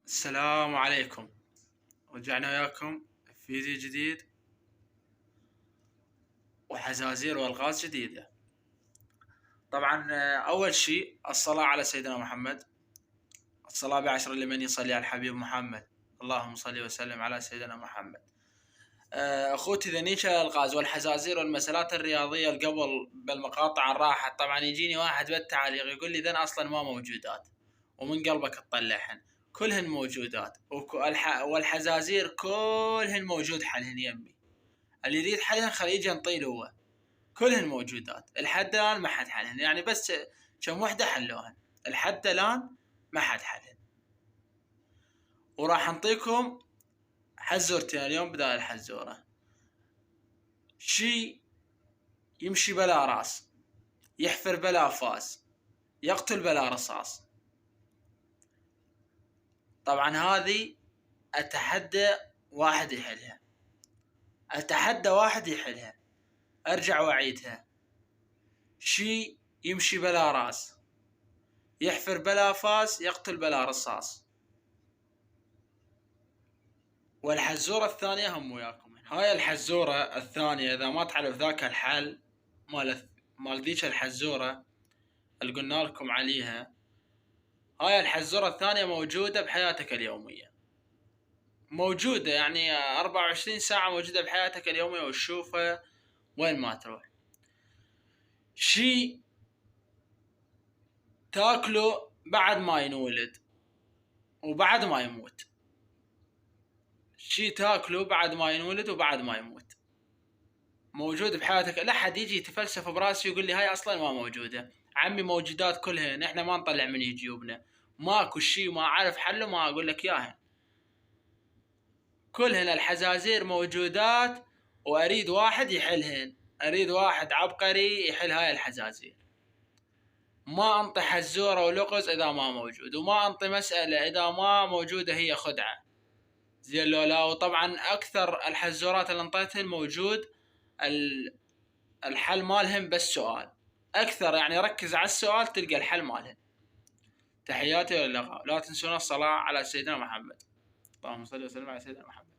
السلام عليكم. رجعنا وياكم في فيديو جديد وحزازير والغاز جديدة. طبعا اول شيء الصلاة على سيدنا محمد، الصلاة بعشر لمن يصلي على الحبيب محمد، اللهم صل وسلم على سيدنا محمد. اخوتي ذنيشة الغاز والحزازير والمسألات الرياضية اللي قبل بالمقاطع الراحة، طبعا يجيني واحد بالتعليق يقول لي ذن اصلا ما موجودات ومن قلبك تطلعهن، كلهن موجودات والحزازير كلهن موجود حلهن يمي، اللي يريد حلهن خليه يجي نطيل هو، كلهن موجودات لحد الان ما حد حلهن، يعني بس كم وحدة حلوهن لحد الان ما حد حلهن. وراح نعطيكم حزورتين اليوم بدال الحزورة. شي يمشي بلا راس، يحفر بلا فاس، يقتل بلا رصاص. طبعا هذه اتحدى واحد يحلها، اتحدى واحد يحلها. ارجع واعيدها. شي يمشي بلا راس، يحفر بلا فاس، يقتل بلا رصاص. والحزورة الثانية هم وياكم. هاي الحزورة الثانية اذا ما تعرف ذاك الحل مال ذيك الحزورة اللي قلنا لكم عليها، هاي الحزورة الثانية موجودة بحياتك اليومية، موجودة يعني 24 ساعة موجودة بحياتك اليومية وتشوفها وين ما تروح. شي تاكله بعد ما ينولد وبعد ما يموت، شي تاكله بعد ما ينولد وبعد ما يموت، موجود بحياتك. لا حد يجي يتفلسف براسي ويقول لي هاي اصلا ما موجودة. عمي موجودات كلهن، احنا ما نطلع من جيوبنا، ماكو شي ما اعرف حله ما اقول لك اياهن، كلهن الحزازير موجودات. واريد واحد يحلهن، اريد واحد عبقري يحل هاي الحزازير. ما انطي حزورة ولغز اذا ما موجود، وما انطي مسألة اذا ما موجودة هي خدعة زين لولا. وطبعا اكثر الحزورات اللي انطيتهن موجود الحل مالهم بس سؤال اكثر، يعني ركز على السؤال تلقى الحل مالهن. تحياتي واللقاء. لا تنسون الصلاة على سيدنا محمد، اللهم صل وسلم على سيدنا محمد.